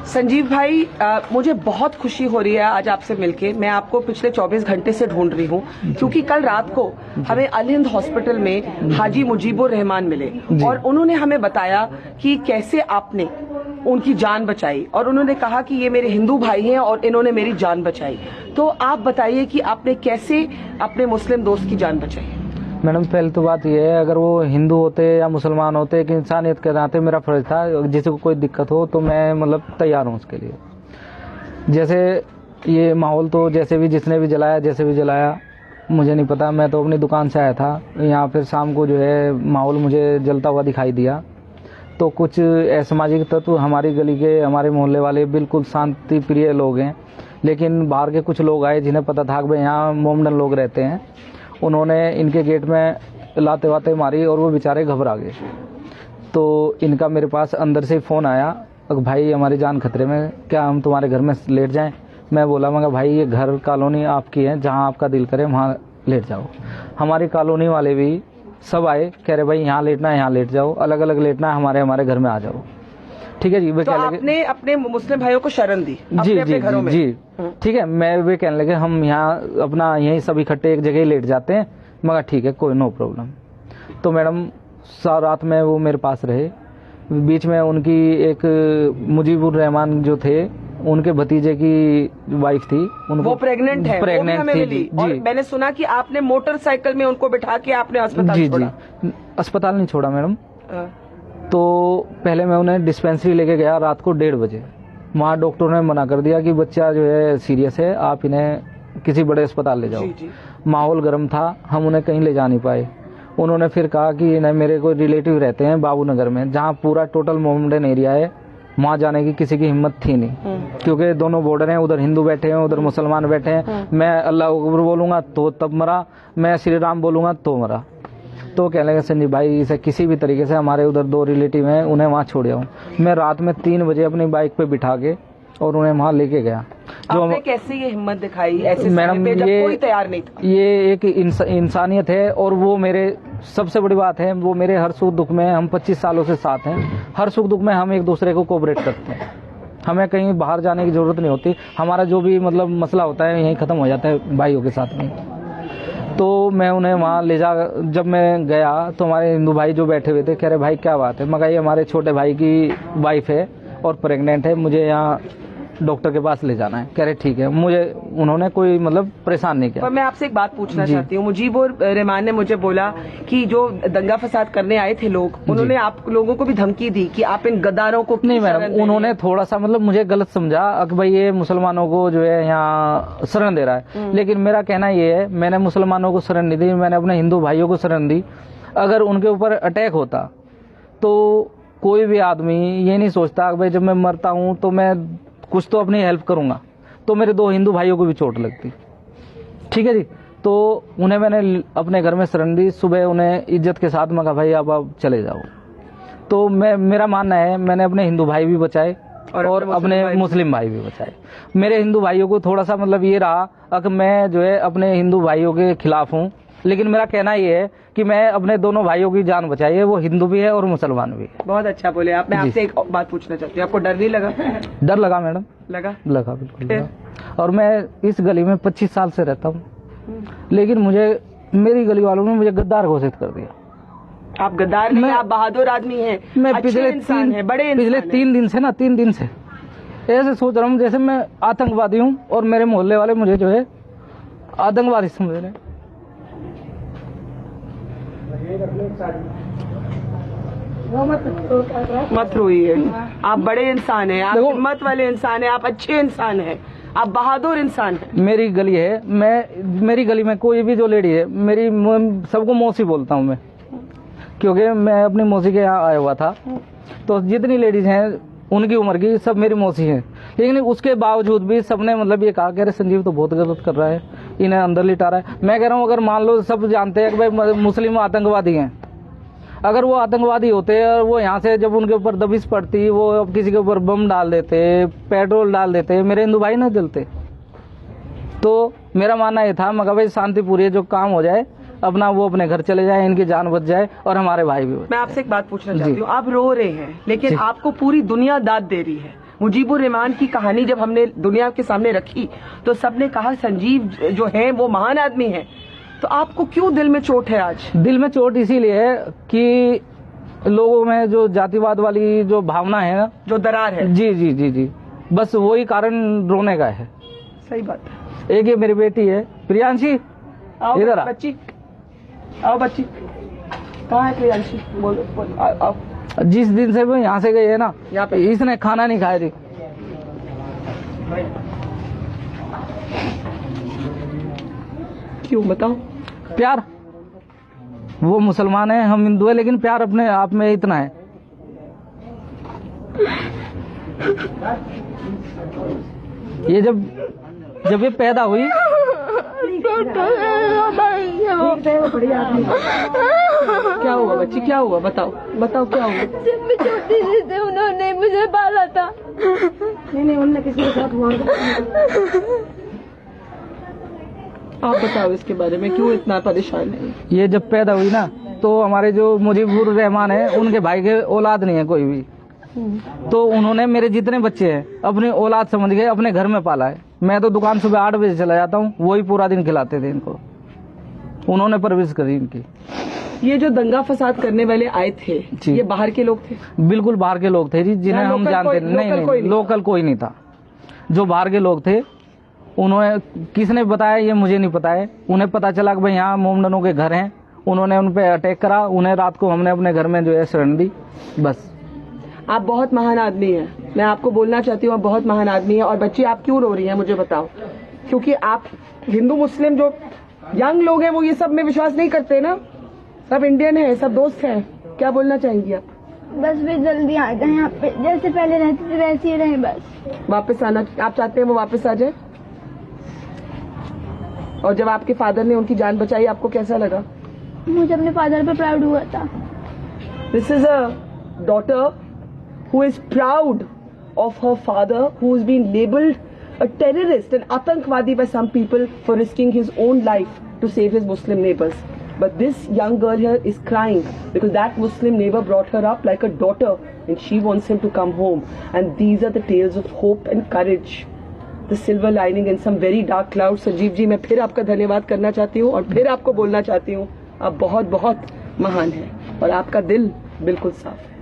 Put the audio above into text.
संजीव भाई, मुझे बहुत खुशी हो रही है आज आपसे मिलके। मैं आपको पिछले 24 घंटे से ढूंढ रही हूँ क्योंकि कल रात को हमें अल हिंद हॉस्पिटल में हाजी मुजीबुर रहमान मिले और उन्होंने हमें बताया कि कैसे आपने उनकी जान बचाई और उन्होंने कहा कि ये मेरे हिंदू भाई हैं और इन्होंने मेरी जान बचाई। तो आप बताइए कि आपने कैसे अपने मुस्लिम दोस्त की जान बचाई। मैडम, पहले तो बात यह है, अगर वो हिंदू होते या मुसलमान होते, एक इंसानियत के नाते मेरा फर्ज था, जिसे को कोई दिक्कत हो तो मैं मतलब तैयार हूँ उसके लिए। जैसे ये माहौल तो जैसे भी जिसने भी जलाया जैसे भी जलाया मुझे नहीं पता। मैं तो अपनी दुकान से आया था यहाँ, फिर शाम को जो है माहौल मुझे जलता हुआ दिखाई दिया तो कुछ असामाजिक तत्व हमारी गली के, हमारे मोहल्ले वाले बिल्कुल शांति प्रिय लोग हैं, लेकिन बाहर के कुछ लोग आए जिन्हें पता था कि भाई यहाँ मोमडन लोग रहते हैं। उन्होंने इनके गेट में लाते वाते मारी और वो बेचारे घबरा गए। तो इनका मेरे पास अंदर से फ़ोन आया, भाई हमारी जान खतरे में, क्या हम तुम्हारे घर में लेट जाएं? मैं बोला, मगर भाई ये घर कॉलोनी आपकी है, जहां आपका दिल करे वहां लेट जाओ। हमारी कॉलोनी वाले भी सब आए, कह रहे भाई यहाँ लेटना है यहाँ लेट जाओ, अलग अलग लेटना है हमारे घर में आ जाओ। ठीक है जी। वे तो आपने अपने मुस्लिम भाइयों को शरण दी जी जी घरों में? जी ठीक है। मैं वे कहने लगे हम यहाँ अपना यहीं सब इकट्ठे एक जगह ही लेट जाते हैं। मगर ठीक है, कोई नो प्रॉब्लम। तो मैडम रात में वो मेरे पास रहे। बीच में उनकी एक मुजीबुर रहमान जो थे, उनके भतीजे की वाइफ थी, उनको वो प्रेग्नेंट है, प्रेग्नेंट थी जी। और मैंने सुना कि आपने मोटरसाइकिल में उनको बिठा के आपने अस्पताल छोड़ा। जी, अस्पताल नहीं छोड़ा मैडम। तो पहले मैं उन्हें डिस्पेंसरी लेके गया रात को 1:30 बजे। वहाँ डॉक्टर ने मना कर दिया कि बच्चा जो है सीरियस है, आप इन्हें किसी बड़े अस्पताल ले जाओ। माहौल गर्म था, हम उन्हें कहीं ले जा नहीं पाए। उन्होंने फिर कहा कि नहीं, मेरे कोई रिलेटिव रहते हैं बाबू नगर में, जहाँ पूरा टोटल मोमडन एरिया है, वहाँ जाने की किसी की हिम्मत थी नहीं, क्योंकि दोनों बॉर्डर हैं, उधर हिंदू बैठे हैं उधर मुसलमान बैठे हैं। मैं अल्लाह अकबर बोलूंगा तो तब मरा, मैं श्री राम बोलूंगा तो मरा। तो कहने लगे संजीव भाई इसे किसी भी तरीके से, हमारे उधर 2 रिलेटिव हैं, उन्हें वहाँ छोड़ आओ। मैं रात में 3 बजे अपनी बाइक पे बिठा के और उन्हें वहाँ लेके गया। जो आपने कैसे ये हिम्मत दिखाई ऐसे मैडम, जब कोई तैयार नहीं था? ये एक इंसानियत है। और वो मेरे सबसे बड़ी बात है, वो मेरे हर सुख दुख में, हम 25 सालों से साथ हैं, हर सुख दुख में हम एक दूसरे को कोऑपरेट करते हैं। हमें कहीं बाहर जाने की जरूरत नहीं होती, हमारा जो भी मतलब मसला होता है यहीं खत्म हो जाता है भाइयों के साथ में। तो मैं उन्हें वहाँ ले जा, जब मैं गया तो हमारे हिंदू भाई जो बैठे हुए थे कह रहे भाई क्या बात है? मगर ये हमारे छोटे भाई की वाइफ है और प्रेग्नेंट है, मुझे यहाँ डॉक्टर के पास ले जाना है। कह रहे ठीक है। मुझे उन्होंने कोई मतलब परेशान नहीं किया। पर मैं आपसे एक बात पूछना चाहती हूँ। मुजीबुर रहमान ने मुझे बोला कि जो दंगा फसाद करने आए थे लोग, उन्होंने आप लोगों को भी धमकी दी कि आप इन गद्दारों को। नहीं मैडम, उन्होंने थोड़ा सा मतलब मुझे गलत समझा कि भाई ये मुसलमानों को जो है यहाँ शरण दे रहा है, लेकिन मेरा कहना ये है, मैंने मुसलमानों को शरण नहीं दी, मैंने अपने हिंदू भाइयों को शरण दी। अगर उनके ऊपर अटैक होता तो कोई भी आदमी ये नहीं सोचता कि भाई जब मैं मरता हूँ तो मैं कुछ तो अपनी हेल्प करूंगा, तो मेरे 2 हिंदू भाइयों को भी चोट लगती। ठीक है जी। तो उन्हें मैंने अपने घर में शरण दी। सुबह उन्हें इज्जत के साथ मैं कहा भाई अब आप चले जाओ। तो मेरा मानना है मैंने अपने हिंदू भाई भी बचाए और अपने मुस्लिम भाई भी बचाए। मेरे हिंदू भाइयों को थोड़ा सा मतलब ये रहा कि मैं जो है अपने हिंदू भाइयों के खिलाफ हूँ, लेकिन मेरा कहना ये है कि मैं अपने दोनों भाइयों की जान बचाई है, वो हिंदू भी है और मुसलमान भी है। बहुत अच्छा बोले आप। मैं आपसे एक बात पूछना चाहती हूँ, आपको डर नहीं लगा? डर लगा मैडम, लगा बिल्कुल लगा। और मैं इस गली में 25 साल से रहता हूँ, लेकिन मेरी गली वालों ने मुझे गद्दार घोषित कर दिया। आप गद्दार नहीं, आप बहादुर आदमी हैं, मैं पिछले 3 दिन से 3 दिन से ऐसे सोच रहा हूँ जैसे मैं आतंकवादी हूँ और मेरे मोहल्ले वाले मुझे जो है आतंकवादी समझ रहे हैं। मत रोइए, आप बड़े इंसान हैं, आप हिम्मत वाले इंसान हैं, आप अच्छे इंसान हैं, आप बहादुर इंसान हैं। मेरी गली है, मेरी गली में कोई भी जो लेडी है, सबको मौसी बोलता हूँ मैं, क्योंकि मैं अपनी मौसी के यहाँ आया हुआ था। तो जितनी लेडीज हैं उनकी उम्र की सब मेरी मौसी हैं, लेकिन उसके बावजूद भी सबने मतलब ये कहा कि संजीव तो बहुत गलत कर रहा है, इन्हें अंदर लिटा रहा है। मैं कह रहा हूँ अगर मान लो सब जानते हैं कि भाई मुस्लिम आतंकवादी हैं, अगर वो आतंकवादी होते और वो यहाँ से जब उनके ऊपर दबिश पड़ती, वो किसी के ऊपर बम डाल देते, पेट्रोल डाल देते, मेरे हिंदू भाई न जलते। तो मेरा मानना ये था मगर भाई शांतिपूर्ण जो काम हो जाए, अपना वो अपने घर चले जाए, इनकी जान बच जाए और हमारे भाई भी। मैं आपसे एक बात पूछना चाहती हूँ, आप रो रहे हैं लेकिन आपको पूरी दुनिया दाद दे रही है, मुजीबुर रहमान की कहानी जब हमने दुनिया के सामने रखी तो सबने कहा संजीव जो है वो महान आदमी है। तो आपको क्यों दिल में चोट है आज? दिल में चोट इसीलिए है कि लोगों में जो जातिवाद वाली जो भावना है ना, जो दरार है। जी जी जी जी, बस वही कारण रोने का है। सही बात है। एक ये मेरी बेटी है प्रियांशी, आओ इधर आ। बच्ची, आओ बच्ची, कहाँ है प्रियांशी? बोलो आओ। जिस दिन से वो यहाँ से गई है ना, यहाँ पे इसने खाना नहीं खाया थी। क्यों बताओ? प्यार, वो मुसलमान है हम हिंदू है, लेकिन प्यार अपने आप में इतना है। ये जब ये पैदा हुई, क्या हुआ बच्ची, क्या हुआ? बताओ बताओ क्या हुआ? जब मैं छोटी सी थी उन्होंने मुझे पाला था। नहीं उनने किसी के साथ हुआ? आप बताओ इसके बारे में, क्यों इतना परेशान है? ये जब पैदा हुई ना तो हमारे जो मुजीबुर रहमान है उनके भाई के औलाद नहीं है कोई भी, तो उन्होंने मेरे जितने बच्चे हैं अपनी औलाद समझ के अपने घर में पाला है। मैं तो दुकान सुबह 8 बजे चला जाता हूँ, वही पूरा दिन खिलाते थे इनको, उन्होंने परवरिश करी इनकी। ये जो दंगा फसाद करने वाले आए थे ये बाहर के लोग थे? बिल्कुल बाहर के लोग थे जी, जिन्हें हम जानते नहीं, लोकल कोई नहीं था। जो बाहर के लोग थे उन्होंने, किसने बताया ये मुझे नहीं पता है, उन्हें पता चला कि भाई यहाँ मोमडनों के घर हैं, उन्होंने उन पे अटैक करा, उन्हें रात को हमने अपने घर में जो है शरण दी। बस। आप बहुत महान आदमी हैं, मैं आपको बोलना चाहती हूँ आप बहुत महान आदमी है। और बच्ची आप क्यों रो रही हैं मुझे बताओ? क्योंकि आप हिंदू मुस्लिम जो यंग लोग हैं वो ये सब में विश्वास नहीं करते ना, सब इंडियन है, सब दोस्त हैं। क्या बोलना चाहेंगी आप? बस वे जल्दी आ जाए यहाँ पे, जैसे पहले रहते थे वैसे ही रहे बस। वापस आना आप चाहते हैं वो वापस आ जाए? और जब आपके फादर ने उनकी जान बचाई आपको कैसा लगा? मुझे अपने फादर पे प्राउड हुआ था। This is a daughter who is proud of her father who has been labeled a terrorist, an atankwadi by some people for risking his own life to save his Muslim neighbors. But this young girl here is crying because that Muslim neighbor brought her up like a daughter and she wants him to come home. And these are the tales of hope and courage, the silver lining in some very dark clouds. Sanjeev ji मैं फिर आपका धन्यवाद करना चाहती हूँ और फिर आपको बोलना चाहती हूँ आप बहुत बहुत महान हैं और आपका दिल बिल्कुल साफ है।